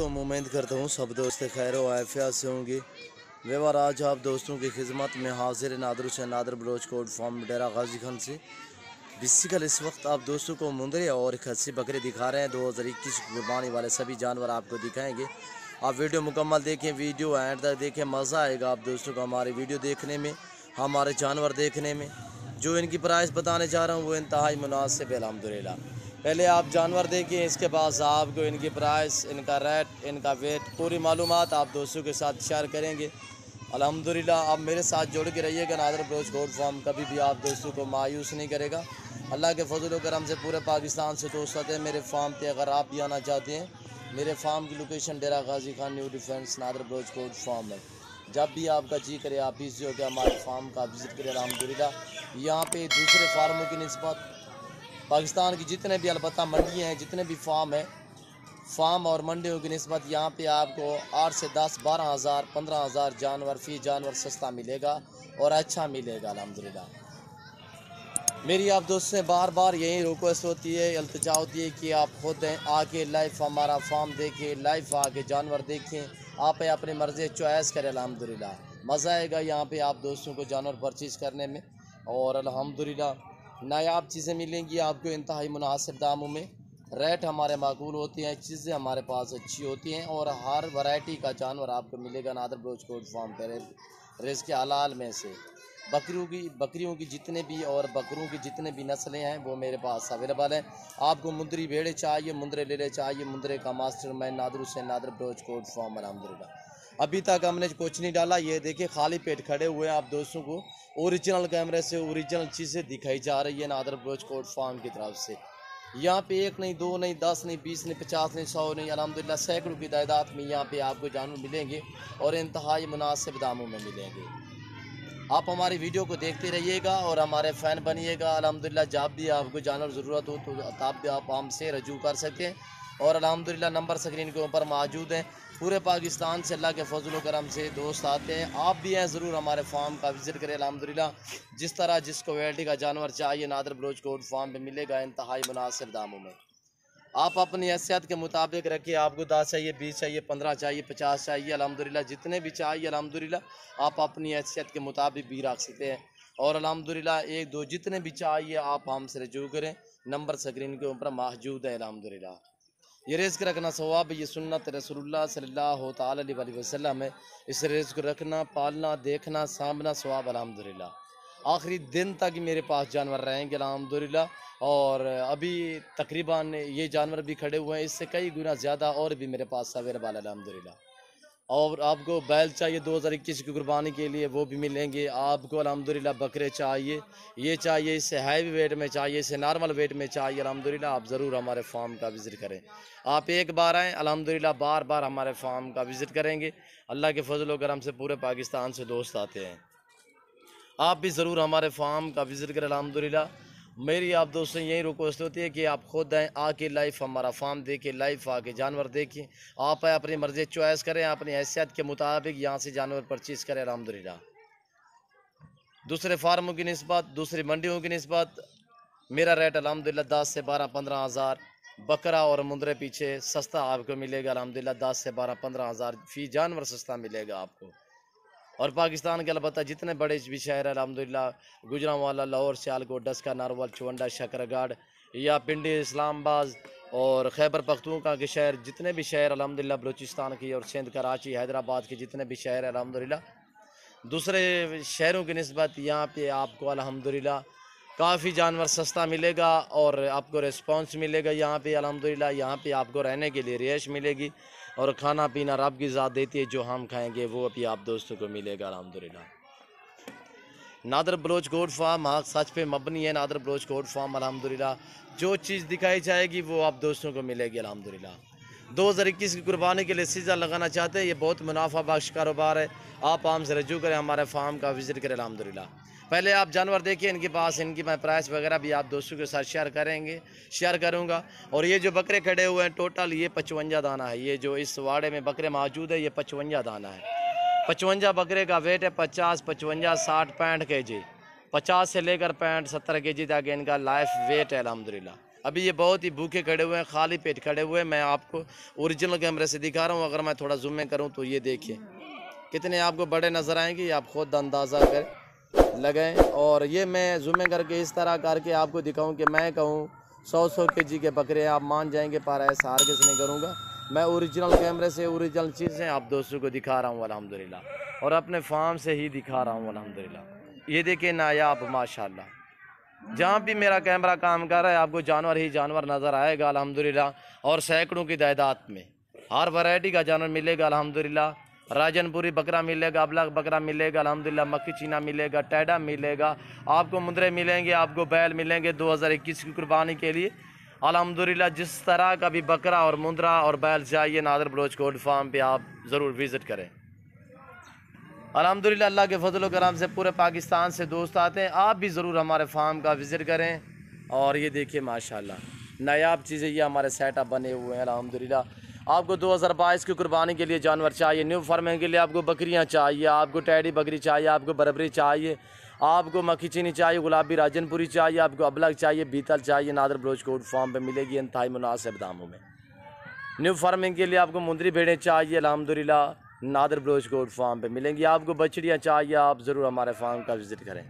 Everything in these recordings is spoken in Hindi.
वालेकुम। उम्मीद करता हूँ सब दोस्त खैर व आफियत से होंगे। व्यवहार आज आप दोस्तों की खिदमत में हाजिर नादर से नादर बलोच कोट फार्म डेरा गाजी खान से बेसिकल इस वक्त आप दोस्तों को मुंदरी और खस्सी बकरे दिखा रहे हैं। 2021 कुर्बानी वाले सभी जानवर आपको दिखाएंगे। आप वीडियो मुकम्मल देखें, वीडियो एंड तक देखें, मज़ा आएगा आप दोस्तों को हमारी वीडियो देखने में, हमारे जानवर देखने में। जो इनकी प्राइस बताने जा रहा हूँ वो इंतहाई मुनासिब है अल्हम्दुलिल्लाह। पहले आप जानवर देखें, इसके बाद आपको इनकी प्राइस, इनका रेट, इनका वेट, पूरी मालूमात आप दोस्तों के साथ शेयर करेंगे अल्हम्दुलिल्लाह। आप मेरे साथ जुड़ के रहिएगा। नादर बलोच गोट फार्म कभी भी आप दोस्तों को मायूस नहीं करेगा। अल्लाह के फजल करम से पूरे पाकिस्तान से दोस्त आते हैं मेरे फार्म पे। अगर आप भी आना चाहते हैं, मेरे फार्म की location Dera Ghazi Khan new defence Nadir Baloch goat farm है। जब भी आपका जी करे आप इजी हो गया हमारे फार्म का विज़िट करें अल्हम्दुलिल्लाह। यहाँ पे दूसरे फार्मों की निस्बत पाकिस्तान की जितने भी अलबत्ता मंडियाँ हैं, जितने भी फार्म और मंडियों की निस्बत यहाँ पे आपको 8 से 10, 12 हज़ार, 15 हज़ार जानवर फी जानवर सस्ता मिलेगा और अच्छा मिलेगा अल्हम्दुलिल्लाह। मेरी आप दोस्त से बार बार यही रिक्वेस्ट होती है, इल्तिजा होती है कि आप खुद आके लाइव हमारा फार्म देखें, लाइव आके जानवर देखें, आप अपनी मर्ज़ी चॉइस करें अल्हम्दुलिल्लाह। मज़ा आएगा यहाँ पे आप दोस्तों को जानवर परचेज़ करने में और अल्हम्दुलिल्लाह नायाब चीज़ें मिलेंगी आपको इंतहाई मुनासिब दामों में। रेट हमारे माकूल होते हैं, चीज़ें हमारे पास अच्छी होती हैं और हर वैरायटी का जानवर आपको मिलेगा नादर बलोच गोट फार्म पर। रिज़्क़ के हलाल में से बकरियों की जितने भी और बकरों की जितने भी नस्लें हैं वो मेरे पास अवेलेबल हैं। आपको मुंदरी भेड़े चाहिए, मुंदरे लेले चाहिए, मुंदरे का मास्टर मैं नादर हुसैन नादर बलोच गोट फार्म अल्हम्दुलिल्लाह। अभी तक हमने कुछ नहीं डाला। ये देखिए खाली पेट खड़े हुए हैं। आप दोस्तों को ओरिजिनल कैमरे से ओरिजिनल चीज़ें दिखाई जा रही है नादर बलोच गोट फार्म की तरफ से। यहाँ पे 1 नहीं, 2 नहीं, 10 नहीं, 20 नहीं, 50 नहीं, 100 नहीं, अल्हम्दुलिल्लाह सैकड़ों की तादाद में यहाँ पे आपको जानवर मिलेंगे और इंतहाई मुनासिब दामों में मिलेंगे। आप हमारी वीडियो को देखते रहिएगा और हमारे फ़ैन बनिएगा अल्हम्दुलिल्लाह। जब भी आपको जानवर ज़रूरत हो तो तब भी आप हमसे रजू कर सकें और अल्हम्दुलिल्लाह नंबर स्क्रीन के ऊपर मौजूद हैं। पूरे पाकिस्तान से अल्लाह के फजल करम से दोस्त आते हैं। आप भी हैं ज़रूर हमारे फार्म का विज़िट करें अल्हम्दुलिल्लाह। जिस तरह जिस क्वालिटी का जानवर चाहिए नादर बलोच गोट फार्म पे मिलेगा इंतहाई मुनासिब दामों में। आप अपनी हैसियत के मुताबिक रखिए, आपको 10 चाहिए, 20 चाहिए, 15 चाहिए, 50 चाहिए, अल्हम्दुलिल्लाह जितने भी चाहिए अल्हम्दुलिल्लाह आप अपनी हैसियत के मुताबिक भी रख सकते हैं और अल्हम्दुलिल्लाह 1, 2 जितने भी चाहिए आप हमसे रजू करें। नंबर स्क्रीन के ऊपर मौजूद है अल्हम्दुलिल्लाह। ये रिज़्क़ रखना सवाब, ये सुन्नत रसूलुल्लाह सल्लल्लाहु तआला अलैहि वसल्लम है। इस रिज़्क़ रखना, पालना, देखना, सामना सवाब अल्हम्दुलिल्लाह। आखिरी दिन तक मेरे पास जानवर रहेंगे अल्हम्दुलिल्लाह और अभी तकरीबन ये जानवर भी खड़े हुए हैं, इससे कई गुना ज़्यादा और भी मेरे पास अवेलेबल अल्हम्दुलिल्लाह। और आपको बैल चाहिए 2021 की कुर्बानी के लिए वो भी मिलेंगे आपको अल्हम्दुलिल्लाह। बकरे चाहिए, ये चाहिए, इससे हैवी वेट में चाहिए, इससे नॉर्मल वेट में चाहिए अल्हम्दुलिल्लाह। आप ज़रूर हमारे फार्म का विज़िट करें। आप एक बार आएँ अल्हम्दुलिल्लाह, बार बार हमारे फार्म का विज़िट करेंगे। अल्लाह के फजल करम से पूरे पाकिस्तान से दोस्त आते हैं। आप भी ज़रूर हमारे फार्म का विज़िट करें अल्हम्दुलिल्लाह। मेरी आप दोस्तों यही रिक्वेस्ट होती है कि आप खुद आएँ, आके लाइव हमारा फार्म देखें, लाइव आके जानवर देखें। आप अपनी मर्ज़ी चॉइस करें, अपनी हैसियत के मुताबिक यहाँ से जानवर परचेज़ करें अल्हम्दुलिल्लाह। दूसरे फार्मों की निस्बत, दूसरी मंडियों की निस्बत मेरा रेट अल्हम्दुलिल्लाह 10 से 12, 15 हज़ार बकरा और मुंदरे पीछे सस्ता आपको मिलेगा अल्हम्दुलिल्लाह। 10 से 12, 15 हज़ार फ़ी जानवर सस्ता मिलेगा आपको। और पाकिस्तान के अलबत्ता जितने बड़े भी शहर है अल्हम्दुलिल्लाह, गुजरांवाला, लाहौर, सियालकोट, डस्का, नारवल, चुवंडा, शकरगढ़ या पिंडी, इस्लामाबाद और खैबर पख्तूनख्वा के शहर, जितने भी शहर अल्हम्दुलिल्लाह, बलूचिस्तान की और सिंध, कराची, हैदराबाद के जितने भी शहर है अल्हम्दुलिल्लाह, दूसरे शहरों की निस्बत यहाँ पे आपको अल्हम्दुलिल्लाह काफ़ी जानवर सस्ता मिलेगा और आपको रिस्पांस मिलेगा यहाँ पे अल्हम्दुलिल्लाह। यहाँ पे आपको रहने के लिए रिहाइश मिलेगी और खाना पीना रब की ज़ात देती है, जो हम खाएंगे वो भी आप दोस्तों को मिलेगा अल्हम्दुलिल्लाह। नादर बलोच गोट फार्म हाँ सच पे मबनी है। नादर बलोच गोट फार्म अल्हम्दुलिल्लाह जो चीज़ दिखाई जाएगी वो आप दोस्तों को मिलेगी अल्हम्दुलिल्लाह। 2021 की कुर्बानी के लिए सीज़न लगाना चाहते हैं, ये बहुत मुनाफा बख्श कारोबार है। आप हमसे रजू करें, हमारे फार्म का विज़िट करें अल्हम्दुलिल्लाह। पहले आप जानवर देखिए, इनके पास इनकी मैं प्राइस वगैरह भी आप दोस्तों के साथ शेयर करूँगा। और ये जो बकरे खड़े हुए हैं टोटल ये 55 दाना है। ये जो इस वाड़े में बकरे मौजूद है ये 55 दाना है। 55 बकरे का वेट है 50, 55, 60, 65 kg। 50 से लेकर 65, 70 kg तक इनका लाइफ वेट है अल्हम्दुलिल्लाह। अभी ये बहुत ही भूखे खड़े हुए हैं, खाली पेट खड़े हुए हैं। मैं आपको ओरिजिनल कैमरे से दिखा रहा हूँ। अगर मैं थोड़ा जूम में करूँ तो ये देखिए कितने आपको बड़े नज़र आएंगे, आप खुद अंदाज़ा कर लगाएं। और ये मैं जूम में करके इस तरह करके आपको दिखाऊं कि मैं कहूँ 100 केजी के बकरे आप मान जाएंगे, पर ऐसा हरगिज़ नहीं करूँगा। मैं ओरिजिनल कैमरे से ओरिजिनल चीज़ें आप दोस्तों को दिखा रहा हूँ अल्हम्दुलिल्लाह, और अपने फार्म से ही दिखा रहा हूँ अल्हम्दुलिल्लाह। ये देखिए नायाब माशाल्लाह, जहाँ भी मेरा कैमरा काम कर रहा है आपको जानवर ही जानवर नज़र आएगा अल्हम्दुलिल्लाह। और सैकड़ों की तादाद में हर वैरायटी का जानवर मिलेगा अल्हम्दुलिल्लाह। राजनपुरी बकरा मिलेगा, अबलग बकरा मिलेगा अल्हम्दुलिल्लाह, मक्खी चीना मिलेगा, टैडा मिलेगा, आपको मुंदरे मिलेंगे, आपको बैल मिलेंगे 2021 की कुर्बानी के लिए अल्हम्दुलिल्लाह। जिस तरह का भी बकरा और मुंदरा और बैल चाहिए नादर बलोच कोट फार्म पे आप ज़रूर विज़िट करें अल्हम्दुलिल्लाह। अल्लाह के फजल करम से पूरे पाकिस्तान से दोस्त आते हैं, आप भी ज़रूर हमारे फार्म का विज़िट करें। और ये देखिए माशाल्लाह नायाब चीज़ें ये हमारे सेटअप बने हुए हैं अल्हम्दुलिल्लाह। आपको 2022 की कुर्बानी के लिए जानवर चाहिए, न्यू फार्मिंग के लिए आपको बकरियां चाहिए, आपको टैडी बकरी चाहिए, आपको बरबरी चाहिए, आपको मक्खी चीनी चाहिए, गुलाबी राजनपुरी चाहिए, आपको अबलग चाहिए, बीतल चाहिए, नादर बलोच कोट फार्म पे मिलेगी इंतहाई मुनासिब दामों में। न्यू फार्मिंग के लिए आपको मुंदरी भेड़ें चाहिए अल्हम्दुलिल्लाह, नादर बलोच कोट फार्म पे मिलेंगी। आपको बछड़ियाँ चाहिए, आप ज़रूर हमारे फार्म का विज़िट करें।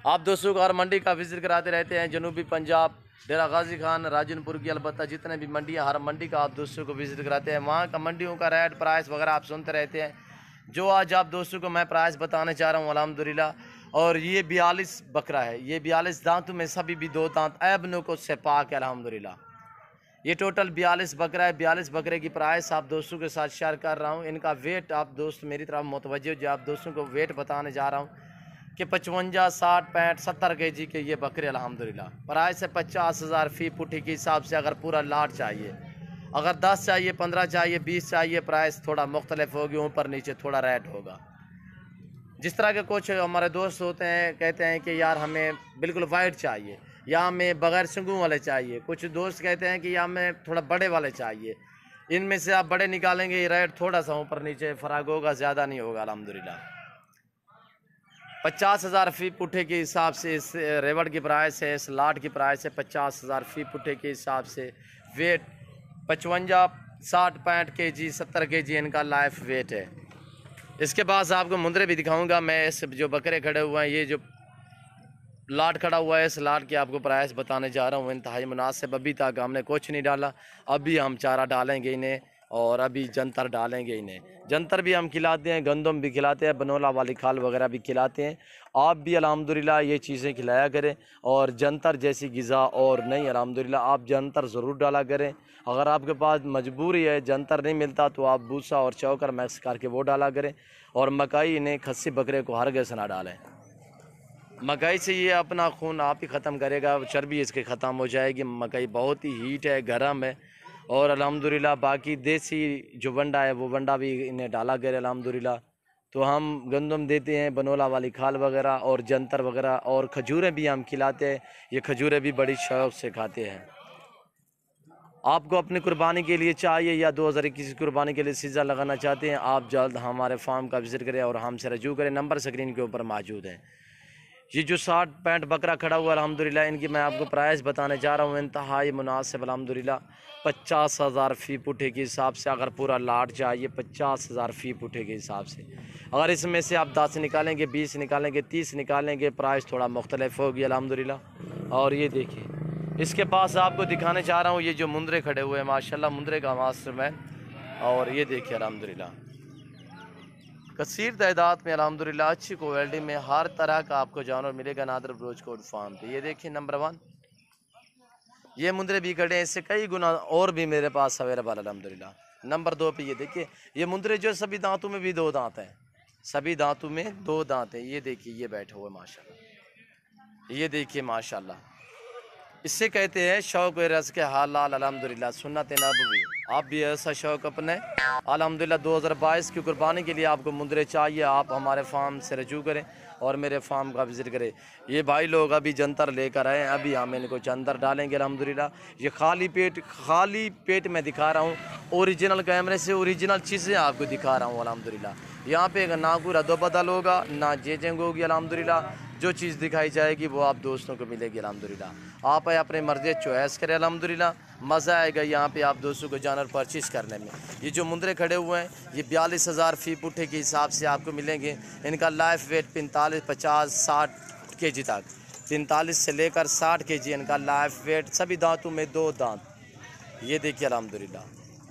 आप दोस्तों को हर मंडी का विज़िट कराते रहते हैं, जनूबी पंजाब, डेरा गाजी खान, राजनपुर की, अलबत्ता जितने भी मंडियाँ, हर मंडी का आप दोस्तों को विज़िट कराते हैं। वहाँ का मंडियों का रेट प्राइस वगैरह आप सुनते रहते हैं। जो आज आप दोस्तों को मैं प्राइस बताने चाह रहा हूँ अल्हम्दुलिल्लाह। और ये 42 बकरा है, ये 42 दांतों में सभी भी 2 दांत ऐब नुको से पाक है अल्हम्दुलिल्लाह। ये टोटल 42 बकरा है। 42 बकरे की प्राइस आप दोस्तों के साथ शेयर कर रहा हूँ। इनका वेट आप दोस्त मेरी तरफ मुतवज्जो, जो आप दोस्तों को वेट बताने जा रहा हूँ कि 55, 60, 65, 70 केजी के ये बकरे अल्हम्दुलिल्लाह। प्राइस है 50,000 फ़ी पुट्ठी के हिसाब से। अगर पूरा लाट चाहिए, अगर 10 चाहिए, 15 चाहिए, 20 चाहिए, प्राइस थोड़ा मुख्तलिफ होगी, ऊपर नीचे थोड़ा रेट होगा। जिस तरह के कुछ हमारे दोस्त होते हैं कहते हैं कि यार हमें बिल्कुल वाइट चाहिए, या हमें बग़ैर सूंघों वाले चाहिए, कुछ दोस्त कहते हैं कि या हमें थोड़ा बड़े वाले चाहिए। इनमें से आप बड़े निकालेंगे, ये रेट थोड़ा सा ऊपर नीचे फ़र्क होगा, ज़्यादा नहीं होगा अल्हम्दुलिल्लाह। 50,000 फ़ी पुट्ठे के हिसाब से इस रेवड़ की प्राइस है, इस लाट की प्राइस है 50,000 फ़ी पुट्ठे के हिसाब से। वेट 55, 60, 65 केजी, 70 केजी इनका लाइफ वेट है। इसके बाद आपको मुंदरे भी दिखाऊंगा मैं। इस जो बकरे खड़े हुए हैं, ये जो लाट खड़ा हुआ है, इस लाट की आपको प्राइस बताने जा रहा हूँ इंतहाई मुनासिब। अभी तक हमने कुछ नहीं डाला, अभी हम चारा डालेंगे इन्हें, और अभी जंतर डालेंगे इन्हें। जंतर भी हम खिलाते हैं, गंदम भी खिलाते हैं, बनोला वाली खाल वगैरह भी खिलाते हैं। आप भी अल्हम्दुलिल्लाह ये चीज़ें खिलाया करें, और जंतर जैसी ग़िज़ा और नहीं अल्हम्दुलिल्लाह आप जंतर ज़रूर डाला करें। अगर आपके पास मजबूरी है, जंतर नहीं मिलता, तो आप भूसा और चौकर मिक्स करके वो डाला करें। और मकई इन्हें खस्सी बकरे को हरगिज़ ना डालें। मकई से ये अपना खून आप ही ख़त्म करेगा, चर्बी इसके ख़त्म हो जाएगी। मकई बहुत ही हीट है, गर्म है। और अल्हम्दुलिल्लाह बाकी देसी जो वंडा है वो वंडा भी इन्हें डाला गया अल्हम्दुलिल्लाह। तो हम गंदम देते हैं, बनोला वाली खाल वगैरह और जंतर वगैरह, और खजूरें भी हम खिलाते हैं। ये खजूरें भी बड़ी शौक़ से खाते हैं। आपको अपनी कुर्बानी के लिए चाहिए या 2021 की कुर्बानी के लिए सीज़ा लगाना चाहते हैं, आप जल्द हमारे फार्म का विज़िट करें और हमसे रजू करें। नंबर स्क्रीन के ऊपर मौजूद है। ये जो 60, 65 बकरा खड़ा हुआ अल्हम्दुलिल्लाह, इनकी मैं आपको प्राइस बताने जा रहा हूँ इंतहाई मुनासिब अल्हम्दुलिल्लाह। 50,000 फ़ी पुट्ठे के हिसाब से। अगर पूरा लाट चाहिए 50,000 फ़ी पुट्ठे के हिसाब से। अगर इसमें से आप 10 निकालेंगे, 20 निकालेंगे, 30 निकालेंगे, प्राइस थोड़ा मुख्तलिफ होगी अल्हम्दुलिल्लाह। और ये देखिए इसके पास आपको दिखाने चाह रहा हूँ, ये जो मुंदरे खड़े हुए हैं माशाल्लाह, मुंदरे का मास्टरमैन। और ये देखिए अल्हम्दुलिल्लाह कसीर तादाद में अल्हम्दुलिल्लाह अच्छी क्वालिटी में हर तरह का आपको जानवर मिलेगा नादर बलोच कोट फार्म पे। ये देखिए नंबर 1 ये मुंदरे भी खड़े हैं, इससे कई गुना और भी मेरे पास अवेलेबल अल्हम्दुलिल्लाह। नंबर 2 पे ये देखिए ये मुंदरे जो सभी दांतों में भी 2 दांत हैं, सभी दांतों में 2 दांत हैं। ये देखिए ये बैठे हुए माशाल्लाह, ये देखिए माशाल्लाह। इससे कहते हैं शौक़ रज़ के हालाल अल्हम्दुलिल्लाह, सुन्नत नबवी। आप भी ऐसा शौक़ अपने अल्हम्दुलिल्लाह। 2022 की कुर्बानी के लिए आपको मुंदरे चाहिए, आप हमारे फार्म से रजू करें और मेरे फार्म का विज़िट करें। ये भाई लोग अभी जंतर लेकर आए, अभी हम इनको जंतर डालेंगे अल्हम्दुलिल्लाह। ये खाली पेट में दिखा रहा हूँ, ओरिजिनल कैमरे से ओरिजिनल चीज़ें आपको दिखा रहा हूँ अल्हम्दुलिल्लाह। यहाँ पे ना कोई रद्दो बदल होगा, ना जेजेंग होगी अल्हम्दुलिल्लाह। जो चीज़ दिखाई जाएगी वो आप दोस्तों को मिलेगी अल्हम्दुलिल्लाह। आप अपने मर्जी चॉइस करें। अल्हम्दुलिल्लाह मज़ा आएगा यहाँ पे आप दोस्तों को जानवर परचेज़ करने में। ये जो मुंदरे खड़े हुए हैं ये 42,000 फ़ी पुट्ठे के हिसाब से आपको मिलेंगे। इनका लाइफ वेट 45, 50, 60 kg तक, 45 से लेकर 60 kg इनका लाइफ वेट, सभी दांतों में 2 दांत। ये देखिए अल्हम्दुलिल्लाह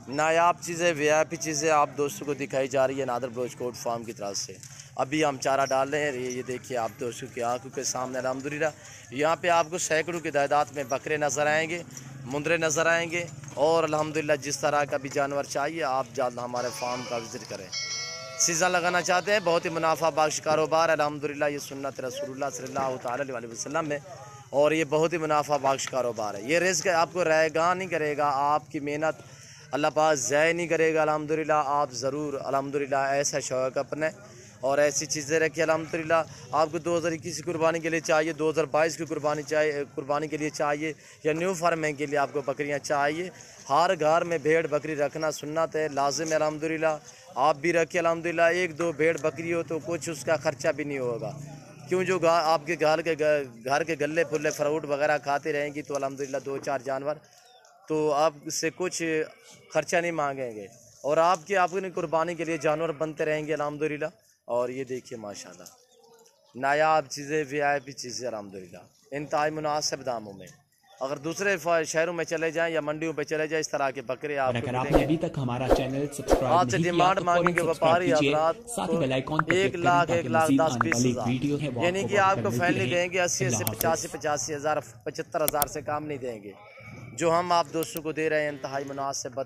नायाब चीज़ें, वीआईपी चीज़ें आप दोस्तों को दिखाई जा रही है नादर बलोच कोट फार्म की तरफ से। अभी हम चारा डाल रहे हैं। ये देखिए आप दोस्तों की आंखों के सामने अल्हम्दुलिल्लाह यहाँ पे आपको सैकड़ों की तादाद में बकरे नज़र आएंगे, मुंदरे नज़र आएंगे। और अल्हम्दुलिल्लाह जिस तरह का भी जानवर चाहिए आप जल्द हमारे फार्म का विज़िट करें। सीज़न लगाना चाहते हैं, बहुत ही मुनाफा बख्श कारोबार अल्हम्दुलिल्लाह। ये सुन्नत रसूलुल्लाह सल्लल्लाहु अलैहि वसल्लम में, और ये बहुत ही मुनाफा बख्श कारोबार है। ये रिस्क आपको रहेगा नहीं करेगा, आपकी मेहनत अल्लाह पाक ज़ाय नहीं करेगा अल्हम्दुलिल्लाह। आप ज़रूर अल्हम्दुलिल्लाह ऐसा शौक़ अपने और ऐसी चीज़ें रखिए अल्हम्दुलिल्लाह। आपको 2021 की कुर्बानी के लिए चाहिए, 2022 की कुर्बानी के लिए चाहिए, या न्यू फार्मिंग के लिए आपको बकरियां चाहिए। हर घर में भेड़ बकरी रखना सुन्नत है, लाजिम है अल्हम्दुलिल्लाह। आप भी रखिए अल्हम्दुलिल्लाह। 1-2 भेड़ बकरी हो तो कुछ उसका ख़र्चा भी नहीं होगा, क्यों जो आपके घर के गले फुल्ले फ्रूट वगैरह खाते रहेंगी तो अल्हम्दुलिल्लाह 2-4 जानवर तो आपसे कुछ ख़र्चा नहीं मांगेंगे, और आपकी कुर्बानी के लिए जानवर बनते रहेंगे अल्हम्दुलिल्लाह। और ये देखिए माशाल्लाह नायाब चीज़ें, वीआईपी चीज़ें अल्हम्दुलिल्लाह इंतहाई मुनासिब दामों में। अगर दूसरे शहरों में चले जाएं या मंडियों पे चले जाएं, इस तरह के बकरे आपको अगर आपने अभी तक हमारा चैनल सब्सक्राइब आपसे डिमांड मांगेंगे व्यापारी हजरात, साथ ही बेल आइकॉन पर 1 लाख 1,10,20 हज़ार, वीडियो है यानी कि आपको फैमिली देंगे 80 से 85 हज़ार, 75 हज़ार से काम नहीं देंगे। जो हम आप दोस्तों को दे रहे हैं इंतहाई मुनासिब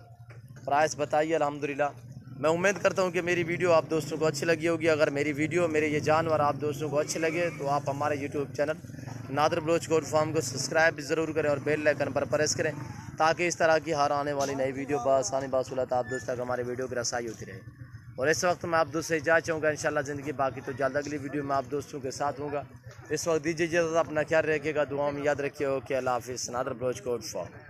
प्राइस बताइए अल्हम्दुलिल्लाह। मैं उम्मीद करता हूं कि मेरी वीडियो आप दोस्तों को अच्छी लगी होगी। अगर मेरी वीडियो, मेरे ये जानवर आप दोस्तों को अच्छे लगे तो आप हमारे YouTube channel Nader Baloch goat farm को सब्सक्राइब ज़रूर करें और बेल आइकन पर प्रेस करें, ताकि इस तरह की हर आने वाली नई वीडियो बआसानी बासुलत आप दोस्तों तक हमारे वीडियो की रसाई होती रहे। और इस वक्त मैं आप दोस्तों से इजाज़त चाहूँगा इंशाल्लाह ज़िंदगी बाकी तो जल्द अगली वीडियो में आप दोस्तों के साथ होगा। इस वक्त दीजिए इजाज़त, अपना ख्याल रखिएगा, दुआ में याद रखिए। ओके, अल्लाह हाफिज़। Nader Baloch goat farm.